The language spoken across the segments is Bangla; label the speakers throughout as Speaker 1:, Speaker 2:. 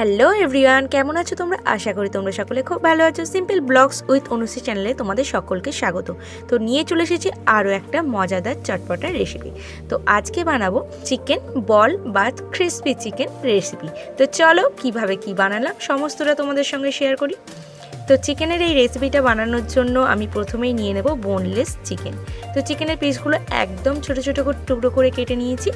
Speaker 1: হ্যালো এভরিওয়ান, কেমন আছো তোমরা? আশা করি তোমরা সকলে খুব ভালো আছো। সিম্পল ব্লগস উইথ অনুশ্রী চ্যানেলে তোমাদের সকলকে স্বাগত। তো নিয়ে চলে এসেছি আরও একটা মজাদার চটপটা রেসিপি। তো আজকে বানাবো চিকেন বল বা ক্রিসপি চিকেন রেসিপি। তো চলো কিভাবে কি বানালাম সমস্তটা তোমাদের সঙ্গে শেয়ার করি। তো চিকেনের এই রেসিপিটা বানানোর জন্য আমি প্রথমেই নিয়ে নেব বোনলেস চিকেন। তো চিকেনের পিসগুলো একদম ছোটো ছোটো করে টুকরো করে কেটে নিয়েছি।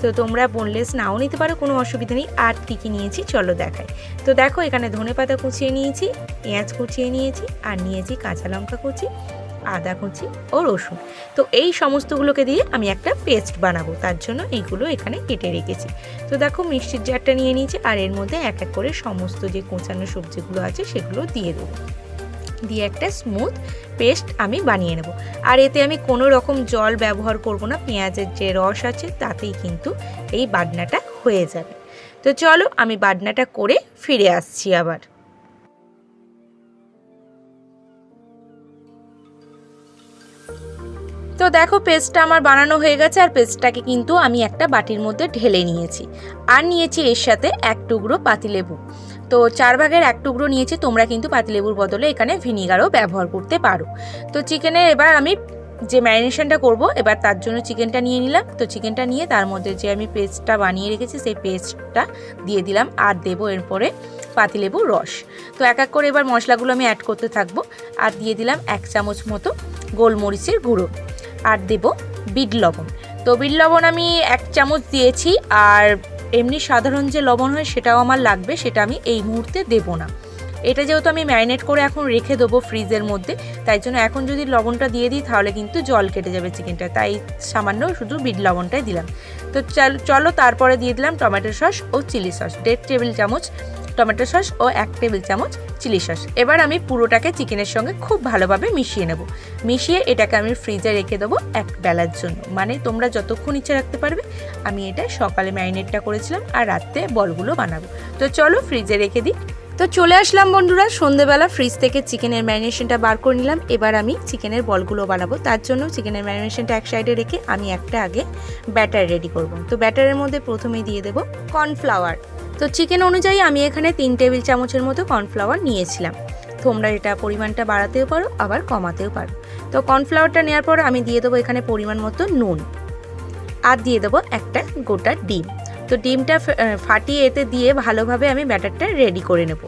Speaker 1: তো তোমরা বোনলেস নাও নিতে পারো, কোনো অসুবিধা নেই। আর কী কী নিয়েছি চলো দেখাই। তো দেখো এখানে ধনেপাতা কুচিয়ে নিয়েছি, পেঁয়াজ কুচিয়ে নিয়েছি, আর নিয়েছি কাঁচা লঙ্কা কুচি, আদা কুচি ও রসুন। তো এই সমস্তগুলোকে দিয়ে আমি একটা পেস্ট বানাবো, তার জন্য এইগুলো এখানে কেটে রেখেছি। তো দেখো মিক্সির জারটা নিয়ে নিয়েছি, আর এর মধ্যে এক এক করে সমস্ত যে কোঁচানো সবজিগুলো আছে সেগুলো দিয়ে দেবো, দিয়ে একটা স্মুথ পেস্ট আমি বানিয়ে নেব। আর এতে আমি কোনো রকম জল ব্যবহার করব না, পেঁয়াজের যে রস আছে তাতেই কিন্তু এই বাটনাটা হয়ে যাবে। তো চলো আমি বাটনাটা করে ফিরে আসছি আবার। তো দেখো পেস্টটা আমার বানানো হয়ে গেছে, আর পেস্টটাকে কিন্তু আমি একটা বাটির মধ্যে ঢেলে নিয়েছি। আর নিয়েছি এর সাথে এক টুকরো পাতিলেবু। তো 4 ভাগের 1 টুকরো নিয়েছি, তোমরা কিন্তু পাতিলেবুর বদলে এখানে ভিনিগারও ব্যবহার করতে পারো। তো চিকেনের এবার আমি যে ম্যারিনেশনটা করব, এবার তার জন্য চিকেনটা নিয়ে নিলাম। তো চিকেনটা নিয়ে তার মধ্যে যে আমি পেস্টটা বানিয়ে রেখেছি সেই পেস্টটা দিয়ে দিলাম, আর দেবো এরপরে পাতিলেবুর রস। তো এক এক করে এবার মশলাগুলো আমি অ্যাড করতে থাকবো। আর দিয়ে দিলাম 1 চামচ মতো গোলমরিচের গুঁড়ো, আর দেব বিট লবণ। তো বিট লবণ আমি 1 চামচ দিয়েছি, আর এমনি সাধারণ যে লবণ হয় সেটাও আমার লাগবে, সেটা আমি এই মুহূর্তে দেব না। এটা যেহেতু আমি ম্যারিনেট করে এখন রেখে দেবো ফ্রিজের মধ্যে, তাই জন্য এখন যদি লবণটা দিয়ে দিই তাহলে কিন্তু জল কেটে যাবে চিকেনটা, তাই সামান্য শুধু বিট লবণটাই দিলাম। তো চলো তারপরে দিয়ে দিলাম টমেটো সস ও চিলি সস, 1.5 টেবিল চামচ টমেটো সস ও 1 টেবিল চামচ চিলি সস। এবার আমি পুরোটাকে চিকেনের সঙ্গে খুব ভালোভাবে মিশিয়ে নেব। মিশিয়ে এটাকে আমি ফ্রিজে রেখে দেবো 1 বেলার জন্য, মানে তোমরা যতক্ষণ ইচ্ছে রাখতে পারবে। আমি এটা সকালে ম্যারিনেটটা করেছিলাম, আর রাত্রে বলগুলো বানাবো। তো চলো ফ্রিজে রেখে দিই। তো চলে আসলাম বন্ধুরা, সন্ধেবেলা ফ্রিজ থেকে চিকেনের ম্যারিনেশনটা বার করে নিলাম। এবার আমি চিকেনের বলগুলো বানাবো, তার জন্য চিকেনের ম্যারিনেশনটা এক সাইডে রেখে আমি একটা আগে ব্যাটার রেডি করব। তো ব্যাটারের মধ্যে প্রথমেই দিয়ে দেবো কর্নফ্লাওয়ার। তো চিকেন অনুযায়ী আমি এখানে 3 টেবিল চামচের মতো কর্নফ্লাওয়ার নিয়েছিলাম। তোমরা এটা পরিমাণটা বাড়াতেও পারো আবার কমাতেও পারো। তো কর্নফ্লাওয়ারটা নেওয়ার পর আমি দিয়ে দেবো এখানে পরিমাণ মতো নুন, আর দিয়ে দেবো একটা গোটা ডিম। তো ডিমটা ফাটিয়ে এতে দিয়ে ভালোভাবে আমি ব্যাটারটা রেডি করে নেব।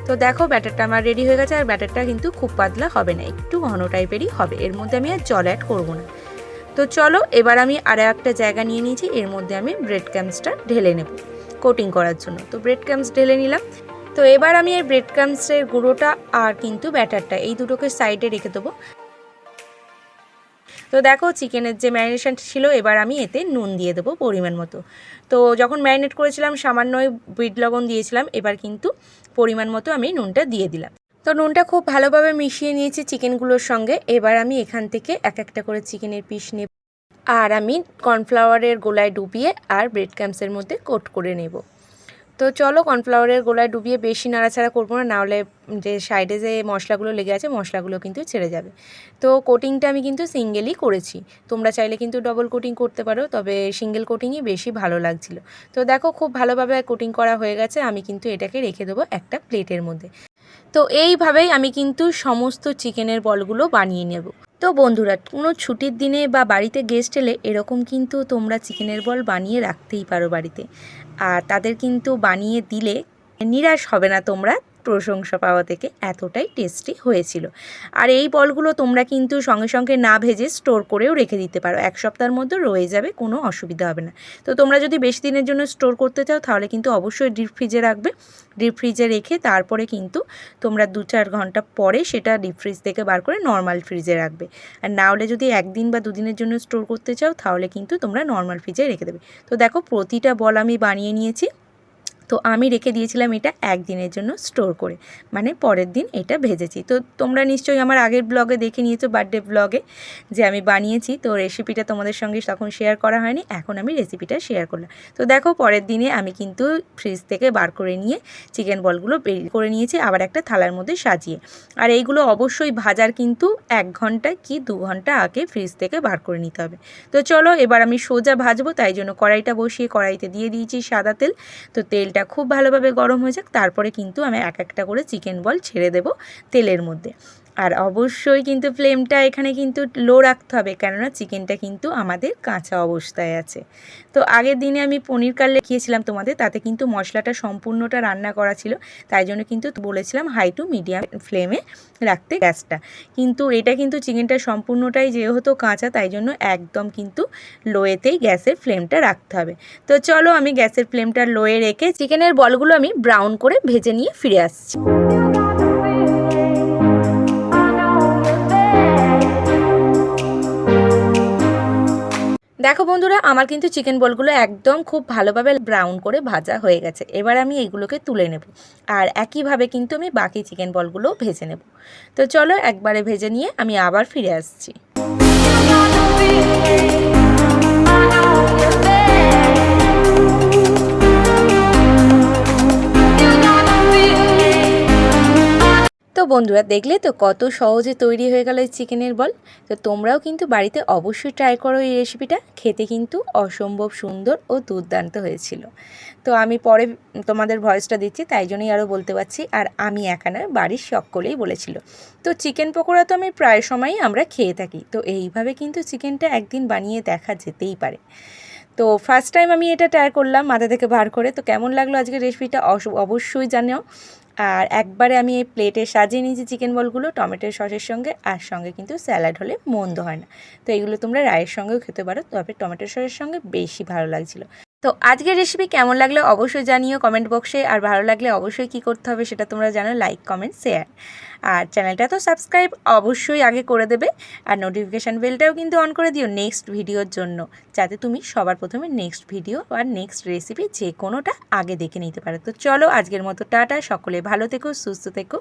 Speaker 1: তো দেখো ব্যাটারটা আমার রেডি হয়ে গেছে, আর ব্যাটারটা কিন্তু খুব পাতলা হবে না, একটু ঘন টাইপেরই হবে। এর মধ্যে আমি আর জল অ্যাড করবো না। তো চলো এবার আমি আরও একটা জায়গা নিয়ে নিয়েছি, এর মধ্যে আমি ব্রেড ক্রাম্বসটা ঢেলে নেব কোটিং করার জন্য। তো ব্রেড ক্রাম্বস ঢেলে নিলাম। তো এবার আমি এই ব্রেড ক্রাম্বসের গুঁড়োটা আর কিন্তু ব্যাটারটা এই দুটোকে সাইডে রেখে দেবো। তো দেখো চিকেনের যে ম্যারিনেশন ছিল, এবার আমি এতে নুন দিয়ে দেবো পরিমাণ মতো। তো যখন ম্যারিনেট করেছিলাম সামান্যই বিট লবণ দিয়েছিলাম, এবার কিন্তু পরিমাণ মতো আমি নুনটা দিয়ে দিলাম। তো নুনটা খুব ভালোভাবে মিশিয়ে নিয়েছি চিকেনগুলোর সঙ্গে। এবার আমি এখান থেকে এক একটা করে চিকেনের পিস নেব, আর আমি কর্নফ্লাওয়ারের গোলায় ডুবিয়ে আর ব্রেড ক্রাম্বসের মধ্যে কোট করে নেব। তো চলো কর্নফ্লাওয়ারের গোলায় ডুবিয়ে বেশি নাড়াচাড়া করবো না, নাহলে যে সাইডে যে মশলাগুলো লেগে আছে মশলাগুলো কিন্তু ছেড়ে যাবে। তো কোটিংটা আমি কিন্তু সিঙ্গেলই করেছি, তোমরা চাইলে কিন্তু ডবল কোটিং করতে পারো, তবে সিঙ্গেল কোটিংই বেশি ভালো লাগছিল। তো দেখো খুব ভালোভাবে কোটিং করা হয়ে গেছে, আমি কিন্তু এটাকে রেখে দেবো একটা প্লেটের মধ্যে। তো এইভাবেই আমি কিন্তু সমস্ত চিকেনের বলগুলো বানিয়ে নেব। তো বন্ধুরা, কোনো ছুটির দিনে বা বাড়িতে গেস্ট এলে এরকম কিন্তু তোমরা চিকেনের বল বানিয়ে রাখতেই পারো বাড়িতে, আর তাদের কিন্তু বানিয়ে দিলে নিরাশ হবে না তোমরা প্রশংসা পাওয়া থেকে, এতটাই টেস্টি হয়েছিল। আর এই বলগুলো তোমরা কিন্তু সঙ্গে সঙ্গে না ভেজে স্টোর করেও রেখে দিতে পারো, 1 সপ্তাহের মধ্যে রয়ে যাবে, কোনো অসুবিধা হবে না। তো তোমরা যদি বেশি দিনের জন্য স্টোর করতে চাও তাহলে কিন্তু অবশ্যই ডিপ ফ্রিজে রাখবে। ডিপ ফ্রিজে রেখে তারপরে কিন্তু তোমরা 2-4 ঘন্টা পরে সেটা ডিপ ফ্রিজ থেকে বার করে নর্মাল ফ্রিজে রাখবে। আর না হলে যদি 1 দিন বা 2 দিনের জন্য স্টোর করতে চাও তাহলে কিন্তু তোমরা নর্মাল ফ্রিজে রেখে দেবে। তো দেখো প্রতিটা বল আমি বানিয়ে নিয়েছি। তো আমি রেখে দিয়েছিলাম এটা 1 দিনের জন্য স্টোর করে, মানে পরের দিন এটা ভেজেছি। তো তোমরা নিশ্চয়ই আমার আগের ব্লগে দেখে নিয়েছো, বার্থডে ব্লগে, যে আমি বানিয়েছি। তো রেসিপিটা তোমাদের সঙ্গে তখন শেয়ার করা হয়নি, এখন আমি রেসিপিটা শেয়ার করলাম। তো দেখো পরের দিনে আমি কিন্তু ফ্রিজ থেকে বার করে নিয়ে চিকেন বলগুলো বের করে নিয়েছি, আবার একটা থালার মধ্যে সাজিয়ে। আর এইগুলো অবশ্যই ভাজার কিন্তু 1 ঘন্টা কি 2 ঘন্টা আগে ফ্রিজ থেকে বার করে নিতে হবে। তো চলো এবার আমি সোজা ভাজবো, তাই জন্য কড়াইটা বসিয়ে কড়াইতে দিয়ে দিয়েছি সাদা তেল। তো তেলটা তেলটা খুব ভালোভাবে গরম হয়ে যাক, তারপরে কিন্তু আমি এক একটা করে চিকেন বল ছেড়ে দেব তেলের মধ্যে। আর অবশ্যই কিন্তু ফ্লেমটা এখানে কিন্তু লো রাখতে হবে, কেননা চিকেনটা কিন্তু আমাদের কাঁচা অবস্থায় আছে। তো আগের দিনে আমি পনির কাটলেট খেয়েছিলাম তোমাদের, তাতে কিন্তু মশলাটা সম্পূর্ণটা রান্না করা ছিল, তাই জন্য কিন্তু বলেছিলাম হাই টু মিডিয়াম ফ্লেমে রাখতে গ্যাসটা। কিন্তু এটা কিন্তু চিকেনটা সম্পূর্ণটাই যেহেতু কাঁচা, তাই জন্য একদম কিন্তু লোয়েতেই গ্যাসের ফ্লেমটা রাখতে হবে। তো চলো আমি গ্যাসের ফ্লেমটা লোয়ে রেখে চিকেনের বলগুলো আমি ব্রাউন করে ভেজে নিয়ে ফিরে আসছি। দেখো বন্ধুরা, আমার কিন্তু চিকেন বলগুলো একদম খুব ভালোভাবে ব্রাউন করে ভাজা হয়ে গেছে। এবার আমি এইগুলোকে তুলে নেব, আর একইভাবে কিন্তু আমি বাকি চিকেন বলগুলোও ভেজে নেব। তো চলো একবারে ভেজে নিয়ে আমি আবার ফিরে আসছি। তো বন্ধুরা, দেখলে তো কত সহজে তৈরি হয়ে গেল এই চিকেনের বল। তো তোমরাও কিন্তু বাড়িতে অবশ্যই ট্রাই করো এই রেসিপিটা, খেতে কিন্তু অসম্ভব সুন্দর ও দুর্দান্ত হয়েছিল। তো আমি পরে তোমাদের ভয়েসটা দিচ্ছি, তাই জন্যই আরও বলতে পারছি। আর আমি একা নয়, বাড়ির সকলেই বলেছিল। তো চিকেন পকোড়া তো আমি প্রায় সময়ই আমরা খেয়ে থাকি, তো এইভাবে কিন্তু চিকেনটা একদিন বানিয়ে দেখা যেতেই পারে। তো ফার্স্ট টাইম আমি এটা ট্রাই করলাম মাথা থেকে বার করে। তো কেমন লাগলো আজকের রেসিপিটা অবশ্যই জানাও। আর একবারে আমি এই প্লেটে সাজিয়ে নিয়েছি চিকেন বলগুলো টমেটোর সসের সঙ্গে, আর সঙ্গে কিন্তু স্যালাড হলে মন্দ হয় না। তো এগুলো তোমরা রায়ের সঙ্গেও খেতে পারো, তবে টমেটোর সসের সঙ্গে বেশি ভালো লাগছিলো। তো আজকের রেসিপি কেমন লাগলো অবশ্যই জানিও কমেন্ট বক্সে। আর ভালো লাগলে অবশ্যই কি করতে হবে সেটা তোমরা জানো, লাইক কমেন্ট শেয়ার। আর চ্যানেলটা তো সাবস্ক্রাইব অবশ্যই আগে করে দেবে, আর নোটিফিকেশান বেলটাও কিন্তু অন করে দিও নেক্সট ভিডিওর জন্য, যাতে তুমি সবার প্রথমে নেক্সট ভিডিও আর নেক্সট রেসিপি যে কোনোটা আগে দেখে নিতে পারো। তো চলো আজকের মতো টাটা, সকলে ভালো থেকো, সুস্থ থেকো।